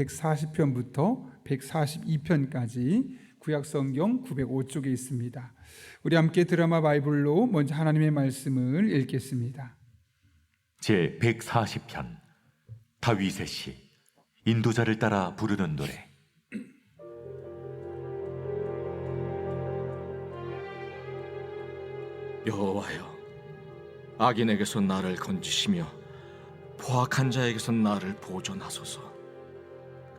140편부터 142편까지 구약성경 905쪽에 있습니다. 우리 함께 드라마 바이블로 먼저 하나님의 말씀을 읽겠습니다. 제 140편 다윗의 시 인도자를 따라 부르는 노래. 여호와여, 악인에게서 나를 건지시며 포악한 자에게서 나를 보존하소서.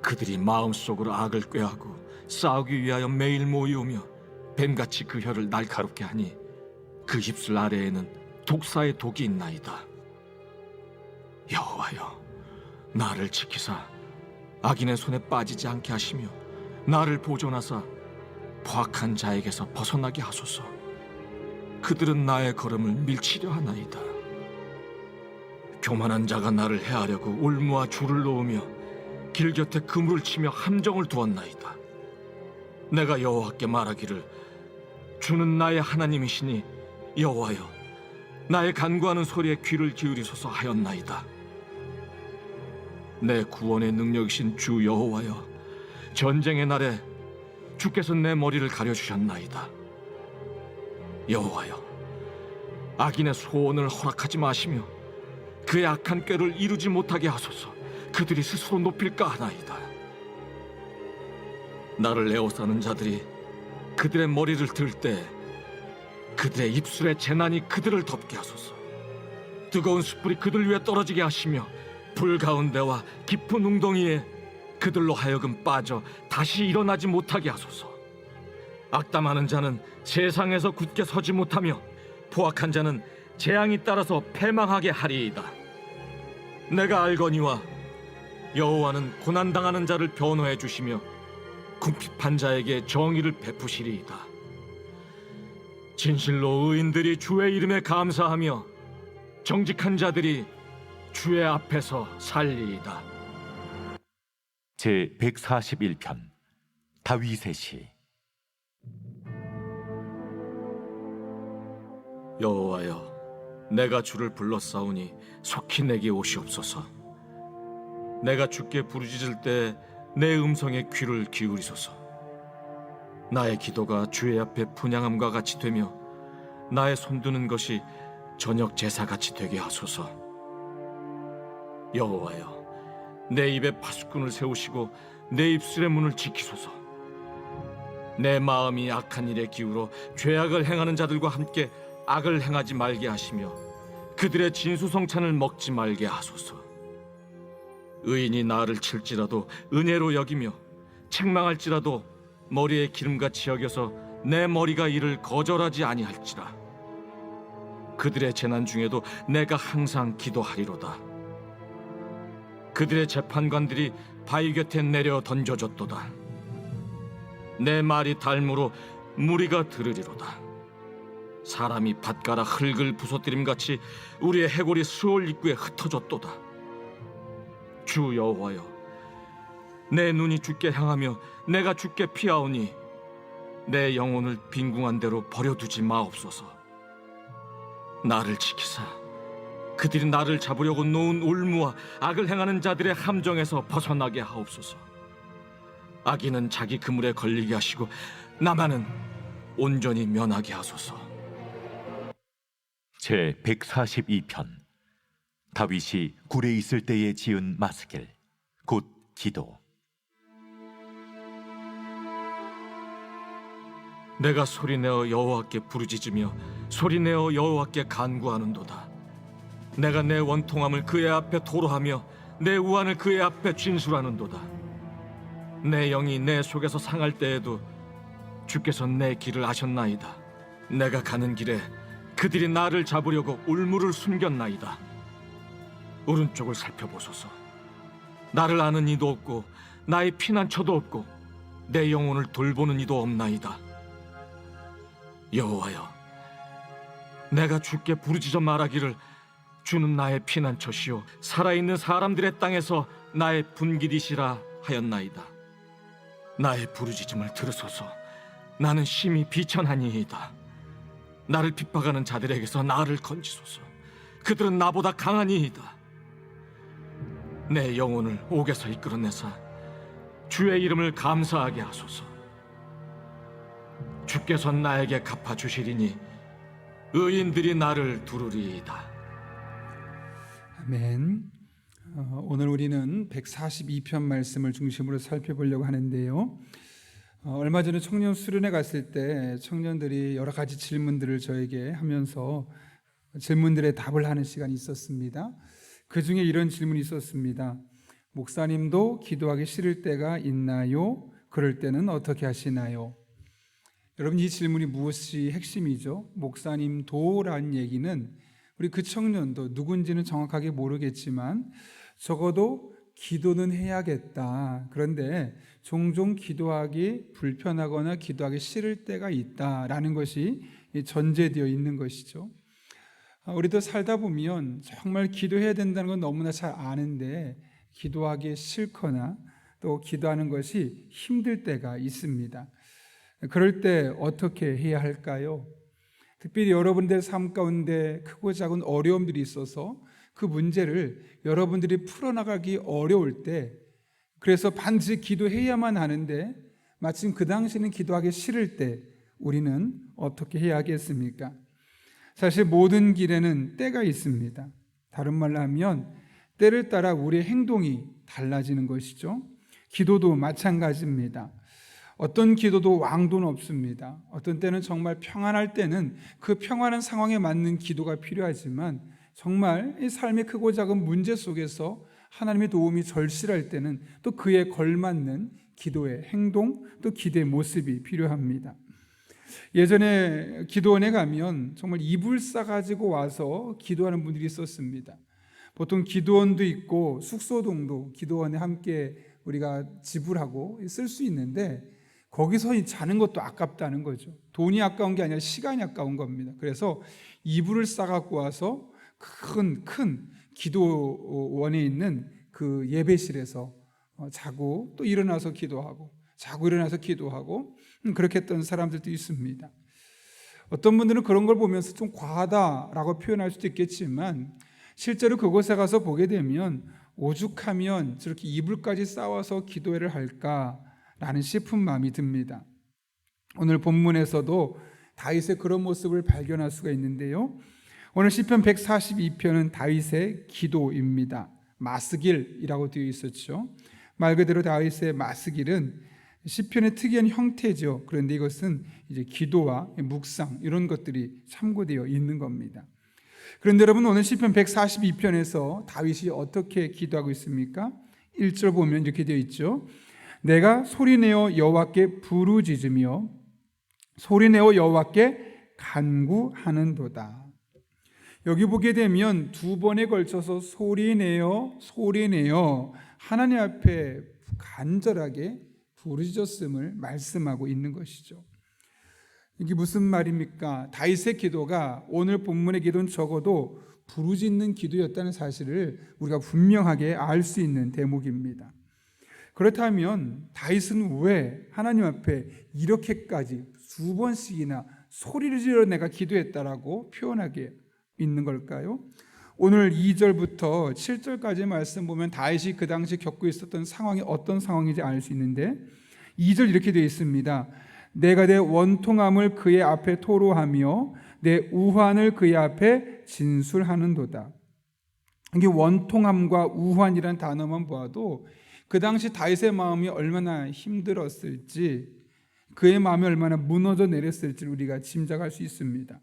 그들이 마음속으로 악을 꾀하고 싸우기 위하여 매일 모이오며 뱀같이 그 혀를 날카롭게 하니 그 입술 아래에는 독사의 독이 있나이다. 여호와여, 나를 지키사 악인의 손에 빠지지 않게 하시며 나를 보존하사 포악한 자에게서 벗어나게 하소서. 그들은 나의 걸음을 밀치려 하나이다. 교만한 자가 나를 해하려고 올무와 줄을 놓으며 길 곁에 그물을 치며 함정을 두었나이다. 내가 여호와께 말하기를 주는 나의 하나님이시니 여호와여, 나의 간구하는 소리에 귀를 기울이소서 하였나이다. 내 구원의 능력이신 주 여호와여, 전쟁의 날에 주께서 내 머리를 가려주셨나이다. 여호와여, 악인의 소원을 허락하지 마시며 그의 악한 꾀를 이루지 못하게 하소서. 그들이 스스로 높일까 하나이다. 나를 에워싸는 자들이 그들의 머리를 들 때 그들의 입술에 재난이 그들을 덮게 하소서. 뜨거운 숯불이 그들 위에 떨어지게 하시며 불 가운데와 깊은 웅덩이에 그들로 하여금 빠져 다시 일어나지 못하게 하소서. 악담하는 자는 세상에서 굳게 서지 못하며 포악한 자는 재앙이 따라서 패망하게 하리이다. 내가 알거니와 여호와는 고난당하는 자를 변호해 주시며 궁핍한 자에게 정의를 베푸시리이다. 진실로 의인들이 주의 이름에 감사하며 정직한 자들이 주의 앞에서 살리이다. 제 141편 다윗의 시. 여호와여, 내가 주를 불러싸우니 속히 내게 오시옵소서. 내가 주께 부르짖을 때 내 음성에 귀를 기울이소서. 나의 기도가 주의 앞에 분향함과 같이 되며 나의 손드는 것이 저녁 제사같이 되게 하소서. 여호와여, 내 입에 파수꾼을 세우시고 내 입술의 문을 지키소서. 내 마음이 악한 일에 기울어 죄악을 행하는 자들과 함께 악을 행하지 말게 하시며 그들의 진수성찬을 먹지 말게 하소서. 의인이 나를 칠지라도 은혜로 여기며 책망할지라도 머리에 기름같이 여겨서 내 머리가 이를 거절하지 아니할지라. 그들의 재난 중에도 내가 항상 기도하리로다. 그들의 재판관들이 바위 곁에 내려 던져졌도다. 내 말이 달무로 무리가 들으리로다. 사람이 밭가라 흙을 부서뜨림같이 우리의 해골이 스올 입구에 흩어졌도다. 주 여호와여, 내 눈이 주께 향하며 내가 주께 피하오니 내 영혼을 빈궁한 대로 버려두지 마옵소서. 나를 지키사 그들이 나를 잡으려고 놓은 올무와 악을 행하는 자들의 함정에서 벗어나게 하옵소서. 악인은 자기 그물에 걸리게 하시고 나만은 온전히 면하게 하소서. 제 142편 다윗이 굴에 있을 때에 지은 마스길 곧 기도. 내가 소리내어 여호와께 부르짖으며 소리내어 여호와께 간구하는도다. 내가 내 원통함을 그의 앞에 토로하며 내 우환을 그의 앞에 진술하는도다. 내 영이 내 속에서 상할 때에도 주께서 내 길을 아셨나이다. 내가 가는 길에 그들이 나를 잡으려고 울무를 숨겼나이다. 오른쪽을 살펴보소서. 나를 아는 이도 없고 나의 피난처도 없고 내 영혼을 돌보는 이도 없나이다. 여호와여, 내가 주께 부르짖어 말하기를 주는 나의 피난처시요 살아있는 사람들의 땅에서 나의 분깃이시라 하였나이다. 나의 부르짖음을 들으소서. 나는 심히 비천하니이다. 나를 핍박하는 자들에게서 나를 건지소서. 그들은 나보다 강하니이다. 내 영혼을 옥에서 이끌어내사 주의 이름을 감사하게 하소서. 주께서 나에게 갚아주시리니 의인들이 나를 두르리이다. 아멘. 오늘 우리는 142편 말씀을 중심으로 살펴보려고 하는데요. 얼마 전에 청년 수련회 갔을 때 청년들이 여러 가지 질문들을 저에게 하면서 질문들에 답을 하는 시간이 있었습니다. 그 중에 이런 질문이 있었습니다. 목사님도 기도하기 싫을 때가 있나요? 그럴 때는 어떻게 하시나요? 여러분, 이 질문이 무엇이 핵심이죠? 목사님도라는 얘기는 우리 그 청년도 누군지는 정확하게 모르겠지만 적어도 기도는 해야겠다. 그런데 종종 기도하기 불편하거나 기도하기 싫을 때가 있다라는 것이 전제되어 있는 것이죠. 우리도 살다 보면 정말 기도해야 된다는 건 너무나 잘 아는데 기도하기 싫거나 또 기도하는 것이 힘들 때가 있습니다. 그럴 때 어떻게 해야 할까요? 특별히 여러분들 삶 가운데 크고 작은 어려움들이 있어서 그 문제를 여러분들이 풀어나가기 어려울 때, 그래서 반드시 기도해야만 하는데 마침 그 당시는 기도하기 싫을 때 우리는 어떻게 해야 하겠습니까? 사실 모든 길에는 때가 있습니다. 다른 말로 하면 때를 따라 우리의 행동이 달라지는 것이죠. 기도도 마찬가지입니다. 어떤 기도도 왕도는 없습니다. 어떤 때는 정말 평안할 때는 그 평안한 상황에 맞는 기도가 필요하지만 정말 이 삶의 크고 작은 문제 속에서 하나님의 도움이 절실할 때는 또 그에 걸맞는 기도의 행동, 또 기도의 모습이 필요합니다. 예전에 기도원에 가면 정말 이불 싸가지고 와서 기도하는 분들이 있었습니다. 보통 기도원도 있고 숙소동도 기도원에 함께 우리가 지불하고 쓸 수 있는데 거기서 자는 것도 아깝다는 거죠. 돈이 아까운 게 아니라 시간이 아까운 겁니다. 그래서 이불을 싸갖고 와서 큰 기도원에 있는 그 예배실에서 자고 또 일어나서 기도하고 자고 일어나서 기도하고 그렇게 했던 사람들도 있습니다. 어떤 분들은 그런 걸 보면서 좀 과하다라고 표현할 수도 있겠지만 실제로 그곳에 가서 보게 되면 오죽하면 저렇게 이불까지 싸워서 기도회를 할까라는 싶은 마음이 듭니다. 오늘 본문에서도 다윗의 그런 모습을 발견할 수가 있는데요. 오늘 시편 142편은 다윗의 기도입니다. 마스길이라고 되어 있었죠. 말 그대로 다윗의 마스길은 시편의 특이한 형태죠. 그런데 이것은 이제 기도와 묵상 이런 것들이 참고되어 있는 겁니다. 그런데 여러분, 오늘 시편 142편에서 다윗이 어떻게 기도하고 있습니까? 1절 보면 이렇게 되어 있죠. 내가 소리내어 여호와께 부르짖으며 소리내어 여호와께 간구하는도다. 여기 보게 되면 두 번에 걸쳐서 소리내어 하나님 앞에 간절하게 부르짖었음을 말씀하고 있는 것이죠. 이게 무슨 말입니까? 다윗의 기도가 오늘 본문의 기도는 적어도 부르짖는 기도였다는 사실을 우리가 분명하게 알 수 있는 대목입니다. 그렇다면 다윗은 왜 하나님 앞에 이렇게까지 두 번씩이나 소리를 지르러 내가 기도했다라고 표현하게 있는 걸까요? 오늘 2절부터 7절까지 말씀 보면 다윗이 그 당시 겪고 있었던 상황이 어떤 상황인지 알 수 있는데 2절 이렇게 되어 있습니다. 내가 내 원통함을 그의 앞에 토로하며 내 우환을 그의 앞에 진술하는도다. 이게 원통함과 우환이라는 단어만 보아도 그 당시 다윗의 마음이 얼마나 힘들었을지, 그의 마음이 얼마나 무너져 내렸을지 우리가 짐작할 수 있습니다.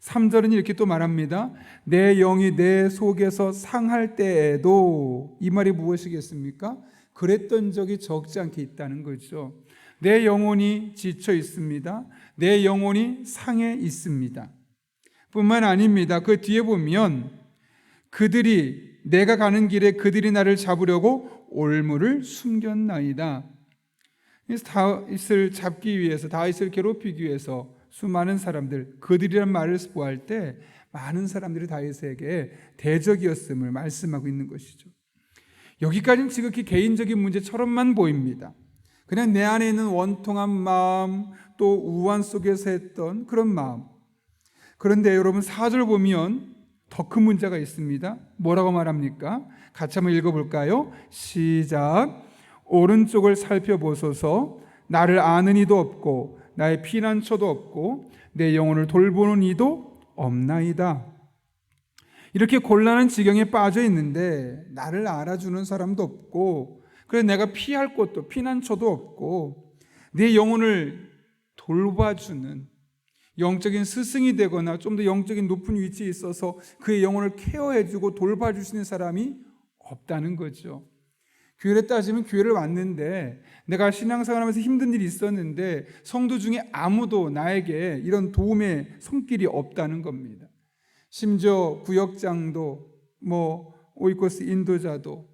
3절은 이렇게 또 말합니다. 내 영이 내 속에서 상할 때에도, 이 말이 무엇이겠습니까? 그랬던 적이 적지 않게 있다는 거죠. 내 영혼이 지쳐 있습니다. 내 영혼이 상해 있습니다. 뿐만 아닙니다. 그 뒤에 보면 내가 가는 길에 그들이 나를 잡으려고 올무를 숨겼나이다. 다윗을 잡기 위해서, 다윗을 괴롭히기 위해서 수많은 사람들, 그들이란 말을 보할 때 많은 사람들이 다윗에게 대적이었음을 말씀하고 있는 것이죠. 여기까지는 지극히 개인적인 문제처럼만 보입니다. 그냥 내 안에 있는 원통한 마음, 또 우환 속에서 했던 그런 마음. 그런데 여러분 4절 보면 더 큰 문제가 있습니다. 뭐라고 말합니까? 같이 한번 읽어볼까요? 시작. 오른쪽을 살펴보소서. 나를 아는 이도 없고 나의 피난처도 없고 내 영혼을 돌보는 이도 없나이다. 이렇게 곤란한 지경에 빠져 있는데 나를 알아주는 사람도 없고, 그래서 내가 피할 곳도 피난처도 없고, 내 영혼을 돌봐주는 영적인 스승이 되거나 좀 더 영적인 높은 위치에 있어서 그의 영혼을 케어해주고 돌봐주시는 사람이 없다는 거죠. 교회를 따지면 교회를 왔는데 내가 신앙생활하면서 힘든 일이 있었는데 성도 중에 아무도 나에게 이런 도움의 손길이 없다는 겁니다. 심지어 구역장도 오이코스 인도자도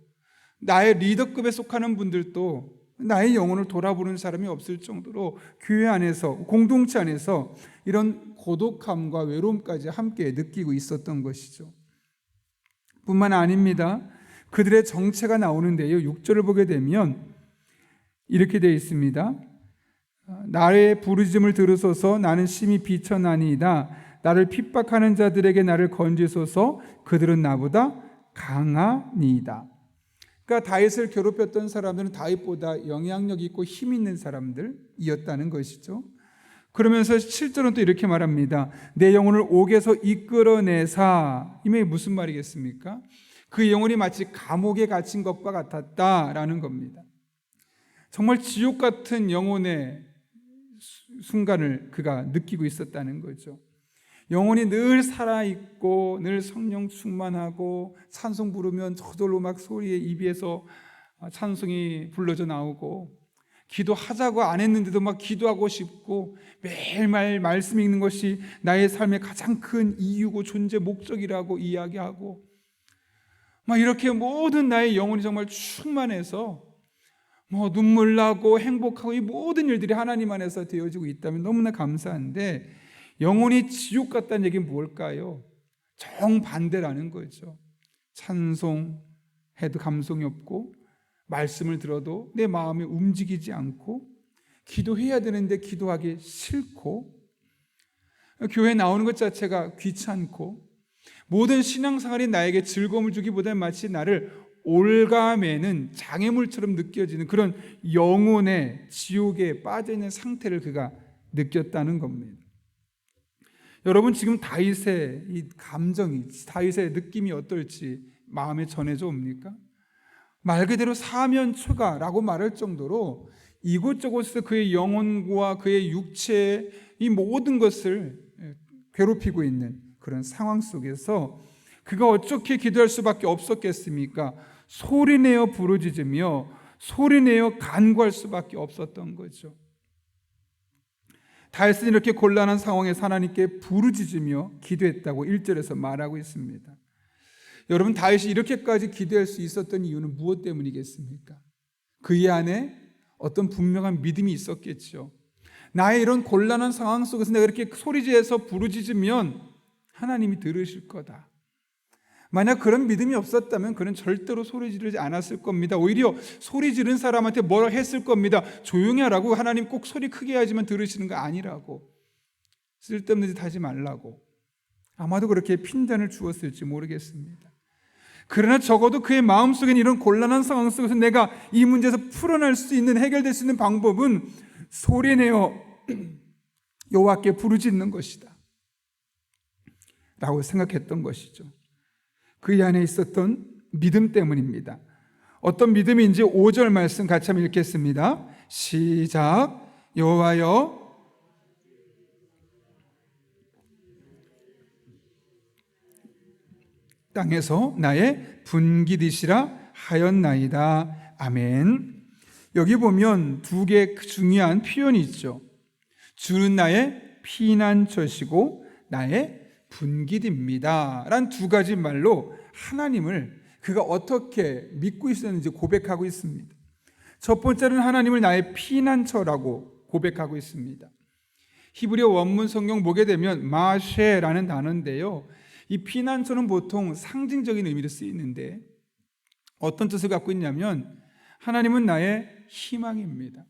나의 리더급에 속하는 분들도 나의 영혼을 돌아보는 사람이 없을 정도로 교회 안에서, 공동체 안에서 이런 고독함과 외로움까지 함께 느끼고 있었던 것이죠. 뿐만 아닙니다. 그들의 정체가 나오는데요, 6절을 보게 되면 이렇게 되어 있습니다. 나의 부르짖음을 들으소서. 나는 심히 비천하니이다. 나를 핍박하는 자들에게 나를 건지소서. 그들은 나보다 강하니이다. 그러니까 다윗을 괴롭혔던 사람들은 다윗보다 영향력 있고 힘 있는 사람들이었다는 것이죠. 그러면서 7절은 또 이렇게 말합니다. 내 영혼을 옥에서 이끌어내사. 이 말이 무슨 말이겠습니까? 그 영혼이 마치 감옥에 갇힌 것과 같았다라는 겁니다. 정말 지옥 같은 영혼의 순간을 그가 느끼고 있었다는 거죠. 영혼이 늘 살아있고 늘 성령 충만하고 찬송 부르면 저절로 막 소리에 입에서 찬송이 불러져 나오고, 기도하자고 안 했는데도 막 기도하고 싶고, 매일매일 말씀 읽는 것이 나의 삶의 가장 큰 이유고 존재 목적이라고 이야기하고, 막 이렇게 모든 나의 영혼이 정말 충만해서 눈물 나고 행복하고 이 모든 일들이 하나님 안에서 되어지고 있다면 너무나 감사한데, 영혼이 지옥 같다는 얘기는 뭘까요? 정반대라는 거죠. 찬송해도 감성이 없고, 말씀을 들어도 내 마음이 움직이지 않고, 기도해야 되는데 기도하기 싫고, 교회 나오는 것 자체가 귀찮고, 모든 신앙생활이 나에게 즐거움을 주기보다는 마치 나를 올가매는 장애물처럼 느껴지는 그런 영혼의 지옥에 빠져있는 상태를 그가 느꼈다는 겁니다. 여러분, 지금 다윗의 이 감정이, 다윗의 느낌이 어떨지 마음에 전해져 옵니까? 말 그대로 사면초가라고 말할 정도로 이곳저곳에서 그의 영혼과 그의 육체의 이 모든 것을 괴롭히고 있는 그런 상황 속에서 그가 어떻게 기도할 수밖에 없었겠습니까? 소리내어 부르짖으며 소리내어 간구할 수밖에 없었던 거죠. 다윗은 이렇게 곤란한 상황에서 하나님께 부르짖으며 기도했다고 1절에서 말하고 있습니다. 여러분, 다윗이 이렇게까지 기도할 수 있었던 이유는 무엇 때문이겠습니까? 그의 안에 어떤 분명한 믿음이 있었겠죠. 나의 이런 곤란한 상황 속에서 내가 이렇게 소리지어서 부르짖으면 하나님이 들으실 거다. 만약 그런 믿음이 없었다면 그는 절대로 소리 지르지 않았을 겁니다. 오히려 소리 지른 사람한테 뭐라 했을 겁니다. 조용히 하라고, 하나님 꼭 소리 크게 해야지만 들으시는 거 아니라고, 쓸데없는 짓 하지 말라고, 아마도 그렇게 핀잔을 주었을지 모르겠습니다. 그러나 적어도 그의 마음속에는 이런 곤란한 상황 속에서 내가 이 문제에서 풀어낼 수 있는, 해결될 수 있는 방법은 소리내어 여호와께 부르짖는 것이다 라고 생각했던 것이죠. 그 안에 있었던 믿음 때문입니다. 어떤 믿음인지 5절 말씀 같이 한번 읽겠습니다. 시작. 여호와여, 땅에서 나의 분기디시라 하였나이다. 아멘. 여기 보면 두 개 중요한 표현이 있죠. 주는 나의 피난처시고 나의 분깃입니다 란 두 가지 말로 하나님을 그가 어떻게 믿고 있었는지 고백하고 있습니다. 첫 번째는 하나님을 나의 피난처라고 고백하고 있습니다. 히브리어 원문 성경 보게 되면 마쉐라는 단어인데요, 이 피난처는 보통 상징적인 의미로 쓰이는데 어떤 뜻을 갖고 있냐면, 하나님은 나의 희망입니다.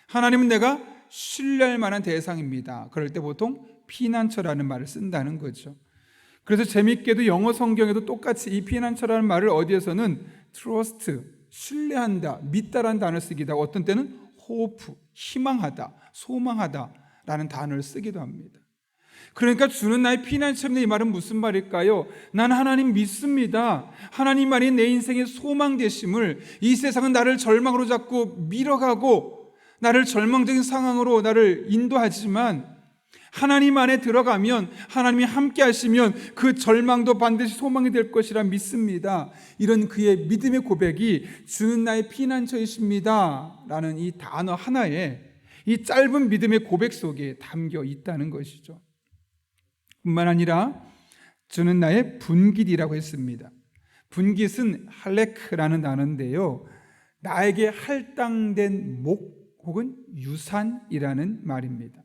하나님은 내가 신뢰할 만한 대상입니다. 그럴 때 보통 피난처라는 말을 쓴다는 거죠. 그래서 재밌게도 영어 성경에도 똑같이 이 피난처라는 말을 어디에서는 trust, 신뢰한다, 믿다라는 단어를 쓰기도 하고 어떤 때는 hope, 희망하다, 소망하다라는 단어를 쓰기도 합니다. 그러니까 주는 나의 피난처입니다. 이 말은 무슨 말일까요? 난 하나님 믿습니다. 하나님만이 내 인생의 소망 되심을, 이 세상은 나를 절망으로 자꾸 밀어가고 나를 절망적인 상황으로 나를 인도하지만 하나님 안에 들어가면, 하나님이 함께 하시면 그 절망도 반드시 소망이 될 것이라 믿습니다. 이런 그의 믿음의 고백이 주는 나의 피난처이십니다 라는 이 단어 하나에 이 짧은 믿음의 고백 속에 담겨 있다는 것이죠. 뿐만 아니라 주는 나의 분깃이라고 했습니다. 분깃은 할레크라는 단어인데요, 나에게 할당된 목 혹은 유산이라는 말입니다.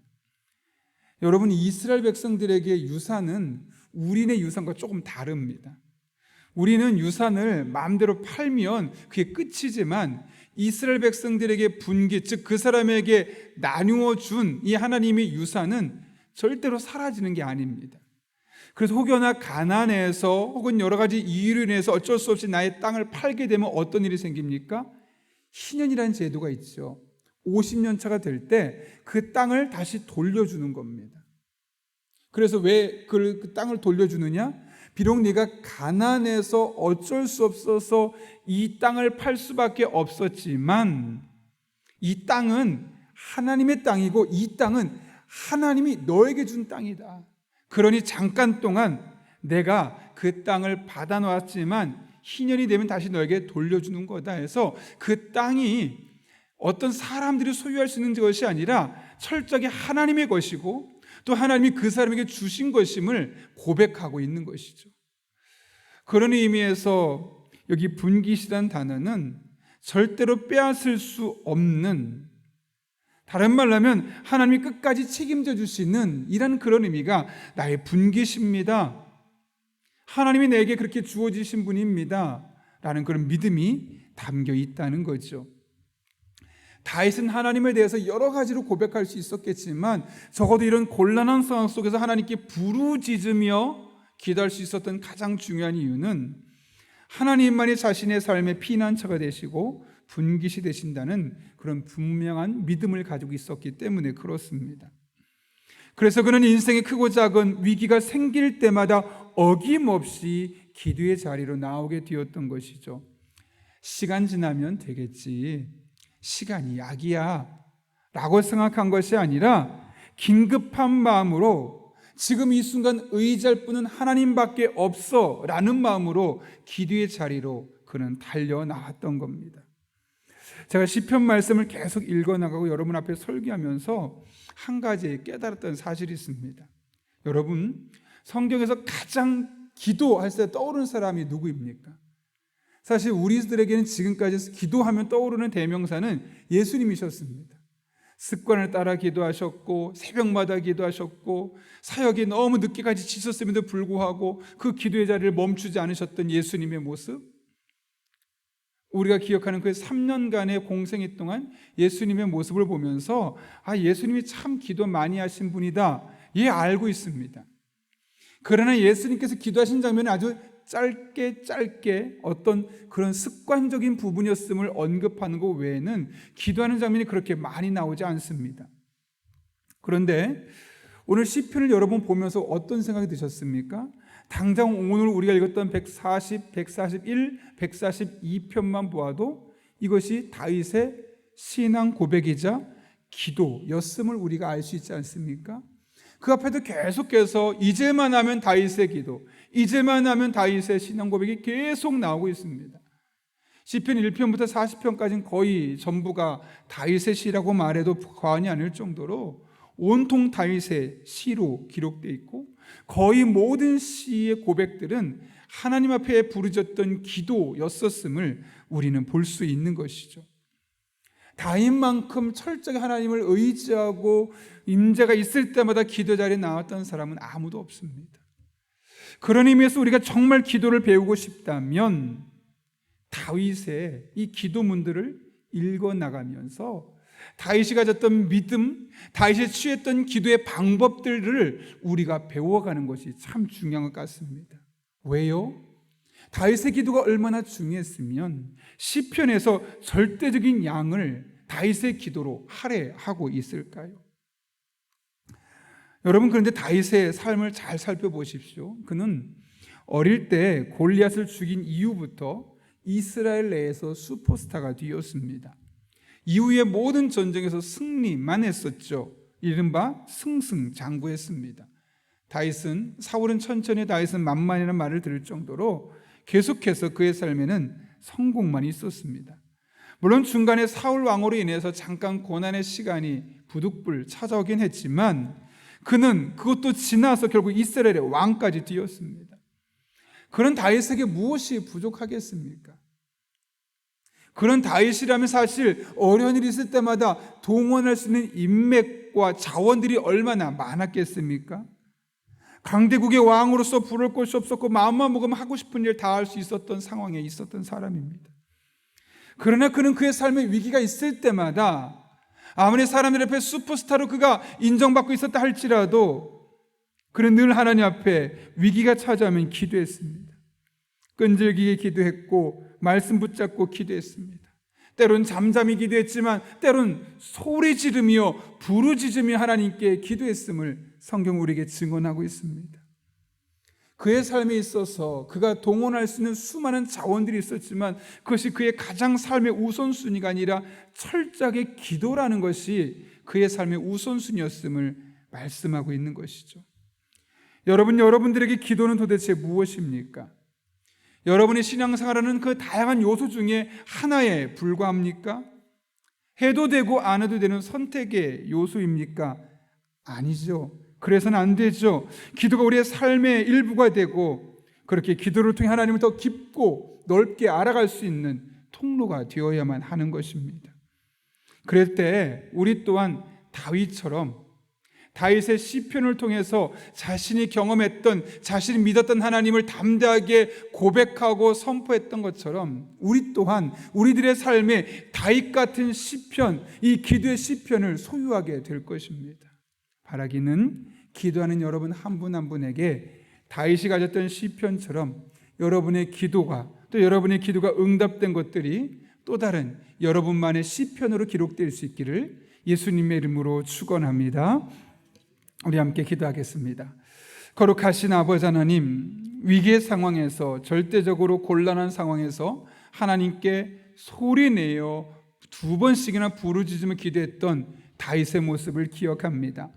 여러분, 이스라엘 백성들에게 유산은 우리네 유산과 조금 다릅니다. 우리는 유산을 마음대로 팔면 그게 끝이지만 이스라엘 백성들에게 분깃, 즉 그 사람에게 나누어 준 이 하나님의 유산은 절대로 사라지는 게 아닙니다. 그래서 혹여나 가난해서 혹은 여러 가지 이유로 인해서 어쩔 수 없이 나의 땅을 팔게 되면 어떤 일이 생깁니까? 희년이라는 제도가 있죠. 50년 차가 될 때 그 땅을 다시 돌려주는 겁니다. 그래서 왜 그 땅을 돌려주느냐? 비록 네가 가난해서 어쩔 수 없어서 이 땅을 팔 수밖에 없었지만 이 땅은 하나님의 땅이고 이 땅은 하나님이 너에게 준 땅이다. 그러니 잠깐 동안 내가 그 땅을 받아놓았지만 희년이 되면 다시 너에게 돌려주는 거다 해서 그 땅이 어떤 사람들이 소유할 수 있는 것이 아니라 철저하게 하나님의 것이고 또 하나님이 그 사람에게 주신 것임을 고백하고 있는 것이죠. 그런 의미에서 여기 분깃이라는 단어는 절대로 빼앗을 수 없는, 다른 말로 하면 하나님이 끝까지 책임져 주시는 이런 그런 의미가 나의 분깃입니다. 하나님이 내게 그렇게 주어지신 분입니다 라는 그런 믿음이 담겨 있다는 거죠. 다윗은 하나님에 대해서 여러 가지로 고백할 수 있었겠지만 적어도 이런 곤란한 상황 속에서 하나님께 부르짖으며 기도할 수 있었던 가장 중요한 이유는 하나님만이 자신의 삶의 피난처가 되시고 분깃이 되신다는 그런 분명한 믿음을 가지고 있었기 때문에 그렇습니다. 그래서 그는 인생의 크고 작은 위기가 생길 때마다 어김없이 기도의 자리로 나오게 되었던 것이죠. 시간 지나면 되겠지, 시간이 약이야 라고 생각한 것이 아니라 긴급한 마음으로 지금 이 순간 의지할 분은 하나님밖에 없어 라는 마음으로 기도의 자리로 그는 달려나왔던 겁니다. 제가 시편 말씀을 계속 읽어나가고 여러분 앞에 설교하면서 한 가지 깨달았던 사실이 있습니다. 여러분, 성경에서 가장 기도할 때 떠오르는 사람이 누구입니까? 사실 우리들에게는 지금까지 기도하면 떠오르는 대명사는 예수님이셨습니다. 습관을 따라 기도하셨고 새벽마다 기도하셨고 사역이 너무 늦게까지 지쳤음에도 불구하고 그 기도의 자리를 멈추지 않으셨던 예수님의 모습, 우리가 기억하는 그 3년간의 공생애 동안 예수님의 모습을 보면서 예수님이 참 기도 많이 하신 분이다, 알고 있습니다. 그러나 예수님께서 기도하신 장면은 아주 짧게 어떤 그런 습관적인 부분이었음을 언급하는 것 외에는 기도하는 장면이 그렇게 많이 나오지 않습니다. 그런데 오늘 시편을 여러분 보면서 어떤 생각이 드셨습니까? 당장 오늘 우리가 읽었던 140, 141, 142편만 보아도 이것이 다윗의 신앙 고백이자 기도였음을 우리가 알 수 있지 않습니까? 그 앞에도 계속해서 이제만 하면 다윗의 기도, 이제만 하면 다윗의 신앙 고백이 계속 나오고 있습니다. 시편 1편부터 40편까지는 거의 전부가 다윗의 시라고 말해도 과언이 아닐 정도로 온통 다윗의 시로 기록되어 있고 거의 모든 시의 고백들은 하나님 앞에 부르짖었던 기도였었음을 우리는 볼 수 있는 것이죠. 다윗만큼 철저하게 하나님을 의지하고 임재가 있을 때마다 기도 자리에 나왔던 사람은 아무도 없습니다. 그런 의미에서 우리가 정말 기도를 배우고 싶다면 다윗의 이 기도문들을 읽어나가면서 다윗이 가졌던 믿음, 다윗이 취했던 기도의 방법들을 우리가 배워가는 것이 참 중요한 것 같습니다. 왜요? 다윗의 기도가 얼마나 중요했으면 시편에서 절대적인 양을 다윗의 기도로 할애하고 있을까요? 여러분, 그런데 다윗의 삶을 잘 살펴보십시오. 그는 어릴 때 골리앗을 죽인 이후부터 이스라엘 내에서 슈퍼스타가 되었습니다. 이후의 모든 전쟁에서 승리만 했었죠. 이른바 승승장구했습니다. 사울은 천천히, 다윗은 만만이라는 말을 들을 정도로 계속해서 그의 삶에는 성공만 있었습니다. 물론 중간에 사울 왕으로 인해서 잠깐 고난의 시간이 부득불 찾아오긴 했지만 그는 그것도 지나서 결국 이스라엘의 왕까지 되었습니다. 그런 다윗에게 무엇이 부족하겠습니까? 그런 다윗이라면 사실 어려운 일이 있을 때마다 동원할 수 있는 인맥과 자원들이 얼마나 많았겠습니까? 강대국의 왕으로서 부를 곳이 없었고 마음만 먹으면 하고 싶은 일 다 할 수 있었던 상황에 있었던 사람입니다. 그러나 그는 그의 삶에 위기가 있을 때마다 아무리 사람들 앞에 슈퍼스타로 그가 인정받고 있었다 할지라도 그는 늘 하나님 앞에 위기가 찾아오면 기도했습니다. 끈질기게 기도했고 말씀 붙잡고 기도했습니다. 때론 잠잠히 기도했지만 때론 소리 지르며 부르짖으며 하나님께 기도했음을 성경 우리에게 증언하고 있습니다. 그의 삶에 있어서 그가 동원할 수 있는 수많은 자원들이 있었지만 그것이 그의 가장 삶의 우선순위가 아니라 철저하게 기도라는 것이 그의 삶의 우선순위였음을 말씀하고 있는 것이죠. 여러분들에게 기도는 도대체 무엇입니까? 여러분의 신앙생활하는 그 다양한 요소 중에 하나에 불과합니까? 해도 되고 안 해도 되는 선택의 요소입니까? 아니죠. 그래서는 안 되죠. 기도가 우리의 삶의 일부가 되고 그렇게 기도를 통해 하나님을 더 깊고 넓게 알아갈 수 있는 통로가 되어야만 하는 것입니다. 그럴 때 우리 또한 다윗의 시편을 통해서 자신이 경험했던, 자신이 믿었던 하나님을 담대하게 고백하고 선포했던 것처럼 우리 또한 우리들의 삶에 다윗 같은 시편, 이 기도의 시편을 소유하게 될 것입니다. 바라기는 기도하는 여러분 한 분 한 분에게 다윗이 가졌던 시편처럼 여러분의 기도가 또 여러분의 기도가 응답된 것들이 또 다른 여러분만의 시편으로 기록될 수 있기를 예수님의 이름으로 축원합니다. 우리 함께 기도하겠습니다. 거룩하신 아버지 하나님, 위기의 상황에서, 절대적으로 곤란한 상황에서 하나님께 소리내어 2번씩이나 부르짖으며 기도했던 다윗의 모습을 기억합니다.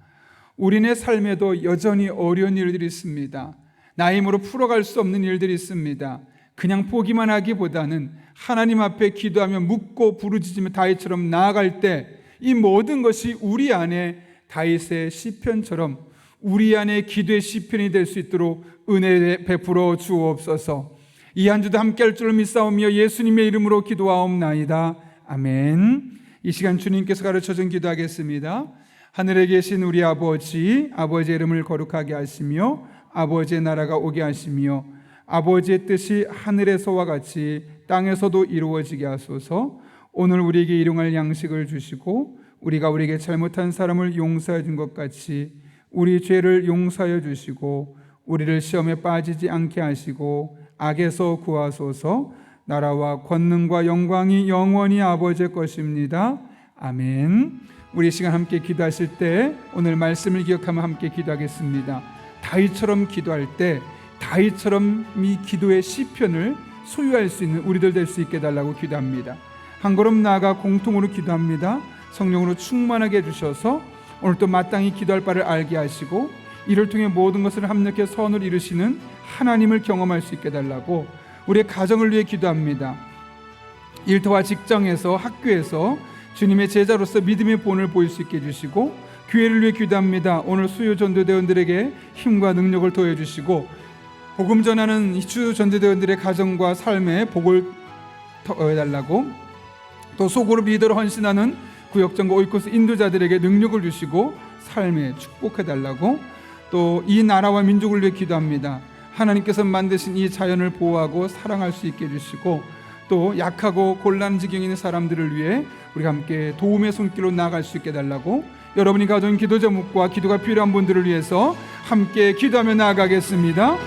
우리네 삶에도 여전히 어려운 일들이 있습니다. 나의 힘으로 풀어갈 수 없는 일들이 있습니다. 그냥 보기만 하기보다는 하나님 앞에 기도하며 묻고 부르짖으며 다윗처럼 나아갈 때 이 모든 것이 우리 안에 다윗의 시편처럼 우리 안에 기도의 시편이 될 수 있도록 은혜 베풀어 주옵소서. 이 한 주도 함께 할 줄을 믿사오며 예수님의 이름으로 기도하옵나이다. 아멘. 이 시간 주님께서 가르쳐준 기도하겠습니다. 하늘에 계신 우리 아버지의 이름을 거룩하게 하시며 아버지의 나라가 오게 하시며 아버지의 뜻이 하늘에서와 같이 땅에서도 이루어지게 하소서. 오늘 우리에게 일용할 양식을 주시고 우리가 우리에게 잘못한 사람을 용서해 준 것 같이 우리 죄를 용서하여 주시고 우리를 시험에 빠지지 않게 하시고 악에서 구하소서. 나라와 권능과 영광이 영원히 아버지의 것입니다. 아멘. 우리 시간 함께 기도하실 때 오늘 말씀을 기억하며 함께 기도하겠습니다. 다윗처럼 기도할 때 다윗처럼 이 기도의 시편을 소유할 수 있는 우리들 될 수 있게 해달라고 기도합니다. 한 걸음 나아가 공통으로 기도합니다. 성령으로 충만하게 해주셔서 오늘 또 마땅히 기도할 바를 알게 하시고 이를 통해 모든 것을 합력해 선을 이루시는 하나님을 경험할 수 있게 해달라고 우리의 가정을 위해 기도합니다. 일터와 직장에서 학교에서 주님의 제자로서 믿음의 본을 보일 수 있게 해주시고 교회를 위해 기도합니다. 오늘 수요 전도대원들에게 힘과 능력을 더해주시고 복음 전하는 수요 전도대원들의 가정과 삶에 복을 더해달라고 또 소그룹 리더로 헌신하는 구역장과 오이코스 인도자들에게 능력을 주시고 삶에 축복해달라고 또 이 나라와 민족을 위해 기도합니다. 하나님께서 만드신 이 자연을 보호하고 사랑할 수 있게 해주시고 또 약하고 곤란 지경에 있는 사람들을 위해 우리가 함께 도움의 손길로 나아갈 수 있게 해달라고 여러분이 가져온 기도 제목과 기도가 필요한 분들을 위해서 함께 기도하며 나아가겠습니다.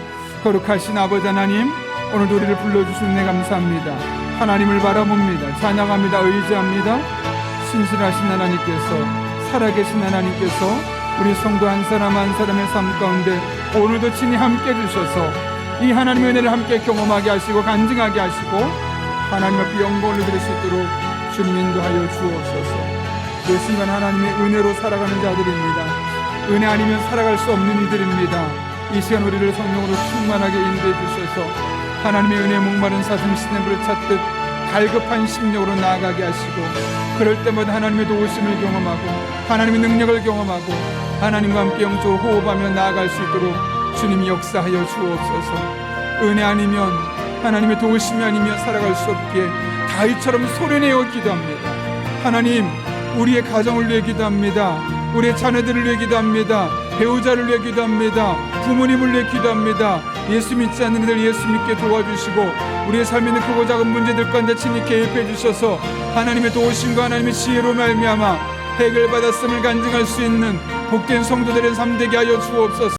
거룩하신 아버지 하나님, 오늘도 우리를 불러주신 은혜 감사합니다. 하나님을 바라봅니다. 찬양합니다. 의지합니다. 신실하신 하나님께서, 살아계신 하나님께서 우리 성도 한 사람 한 사람의 삶 가운데 오늘도 친히 함께 해주셔서 이 하나님의 은혜를 함께 경험하게 하시고 간증하게 하시고 하나님 앞에 영광을 드릴 수 있도록 주님 인도하여 주옵소서. 이 순간 하나님의 은혜로 살아가는 자들입니다. 은혜 아니면 살아갈 수 없는 이들입니다. 이 시간 우리를 성령으로 충만하게 인도해 주셔서 하나님의 은혜에 목마른 사슴 시냇물을 찾듯 갈급한 심령으로 나아가게 하시고 그럴 때마다 하나님의 도우심을 경험하고 하나님의 능력을 경험하고 하나님과 함께 영적으로 호흡하며 나아갈 수 있도록 주님이 역사하여 주옵소서. 은혜 아니면 하나님의 도우심이 아니면 살아갈 수 없기에 다윗처럼 소리내어 기도합니다. 하나님, 우리의 가정을 위해 기도합니다. 우리의 자녀들을 위해 기도합니다. 배우자를 위해 기도합니다. 부모님을 위해 기도합니다. 예수 믿지 않는 이들 예수 믿게 도와주시고 우리의 삶에 있는 크고 작은 문제들 가운데 친히 개입해 주셔서 하나님의 도우심과 하나님의 지혜로 말미암아 해결받았음을 간증할 수 있는 복된 성도들의 삶 되게 하여 주옵소서.